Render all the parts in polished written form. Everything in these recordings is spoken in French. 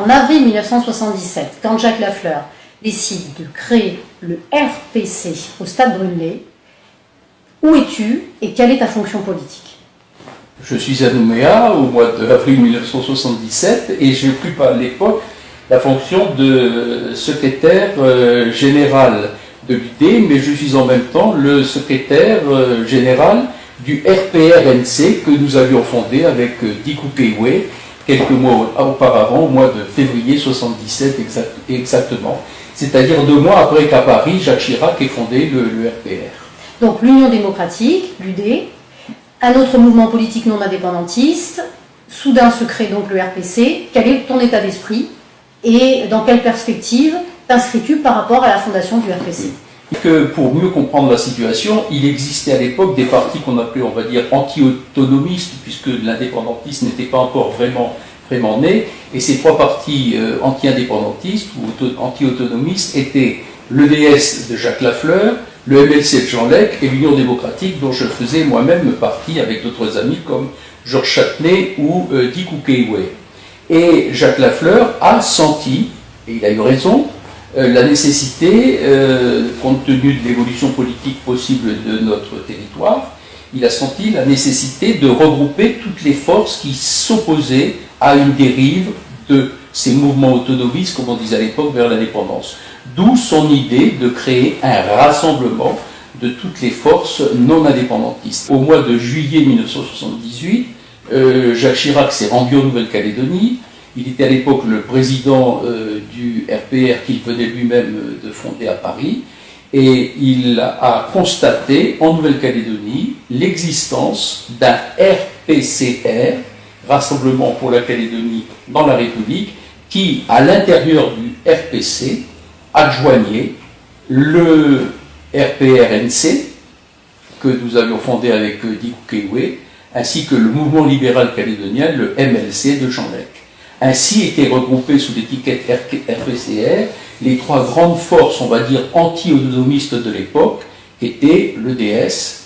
en avril 1977, quand Jacques Lafleur décide de créer le RPC au Stade Brûlé, où es-tu et quelle est ta fonction politique? Je suis à Nouméa au mois d'avril 1977 et j'ai occupé à l'époque la fonction de secrétaire général de l'UD, mais je suis en même temps le secrétaire général du RPR-NC que nous avions fondé avec Diku Keiwe quelques mois auparavant, au mois de février 1977 exactement. C'est-à-dire 2 mois après qu'à Paris, Jacques Chirac ait fondé le RPR. Donc l'Union démocratique, l'UD, un autre mouvement politique non indépendantiste, soudain se crée donc le RPC. Quel est ton état d'esprit et dans quelle perspective t'inscris-tu par rapport à la fondation du RPC? Que pour mieux comprendre la situation, il existait à l'époque des partis qu'on appelait, on va dire, anti-autonomistes, puisque l'indépendantisme n'était pas encore vraiment né, et ces 3 partis anti-indépendantistes ou anti-autonomistes étaient l'EDS de Jacques Lafleur, le MLC de Jean Lec et l'Union démocratique dont je faisais moi-même partie avec d'autres amis comme Georges Châtenay ou Diku Keiwe. Et Jacques Lafleur a senti, et il a eu raison, la nécessité, compte tenu de l'évolution politique possible de notre territoire, il a senti la nécessité de regrouper toutes les forces qui s'opposaient à une dérive de ces mouvements autonomistes, comme on disait à l'époque, vers l'indépendance. D'où son idée de créer un rassemblement de toutes les forces non indépendantistes. Au mois de juillet 1978, Jacques Chirac s'est rendu en Nouvelle-Calédonie. Il était à l'époque le président du RPR qu'il venait lui-même de fonder à Paris. Et il a constaté en Nouvelle-Calédonie l'existence d'un RPCR, Rassemblement pour la Calédonie dans la République, qui, à l'intérieur du RPC, adjoignait le RPR-NC, que nous avions fondé avec Diku Keiwe, ainsi que le mouvement libéral calédonien, le MLC de Jean Lec. Ainsi étaient regroupés sous l'étiquette RPCR les 3 grandes forces, on va dire, anti-autonomistes de l'époque, qui étaient l'EDS,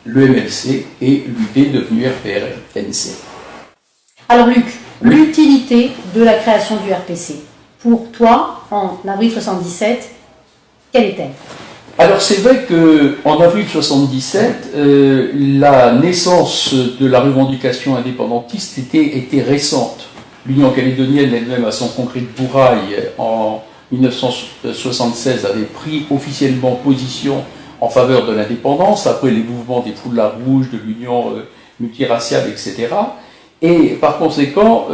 le MLC et l'UD devenu RPR-NC. Alors Luc, l'utilité de la création du RPC, pour toi, en avril 1977, quelle est-elle? Alors c'est vrai qu'en avril 1977, la naissance de la revendication indépendantiste était récente. L'Union calédonienne elle-même, à son congrès de Bourail en 1976, avait pris officiellement position en faveur de l'indépendance, après les mouvements des Foulards rouges, de l'Union multiraciale, etc. Et par conséquent,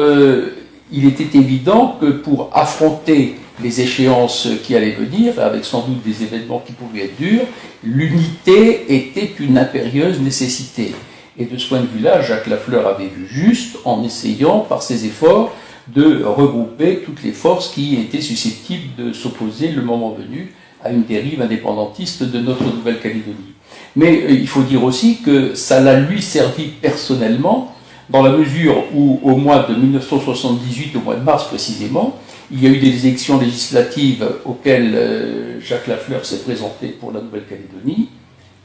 il était évident que pour affronter les échéances qui allaient venir, avec sans doute des événements qui pouvaient être durs, l'unité était une impérieuse nécessité. Et de ce point de vue-là, Jacques Lafleur avait vu juste en essayant, par ses efforts, de regrouper toutes les forces qui étaient susceptibles de s'opposer, le moment venu, à une dérive indépendantiste de notre Nouvelle-Calédonie. Mais il faut dire aussi que ça l'a lui servi personnellement, dans la mesure où, au mois de 1978, au mois de mars précisément, il y a eu des élections législatives auxquelles Jacques Lafleur s'est présenté pour la Nouvelle-Calédonie.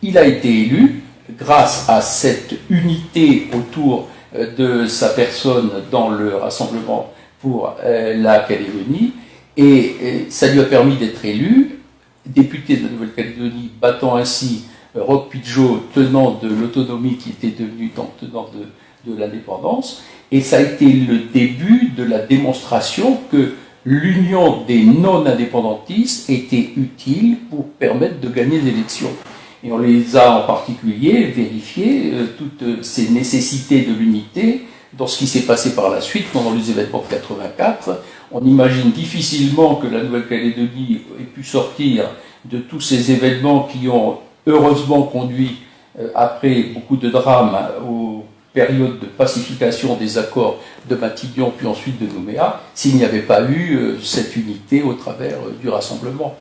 Il a été élu grâce à cette unité autour de sa personne dans le Rassemblement pour la Calédonie, et ça lui a permis d'être élu député de la Nouvelle-Calédonie, battant ainsi Roch Pidgeot, tenant de l'autonomie qui était devenu tenant de l'indépendance, et ça a été le début de la démonstration que l'union des non-indépendantistes était utile pour permettre de gagner l'élection. Et on les a en particulier vérifié, toutes ces nécessités de l'unité, dans ce qui s'est passé par la suite, pendant les événements de 84. On imagine difficilement que la Nouvelle-Calédonie ait pu sortir de tous ces événements qui ont heureusement conduit, après beaucoup de drames, aux périodes de pacification des accords de Matignon, puis ensuite de Nouméa, s'il n'y avait pas eu cette unité au travers du rassemblement.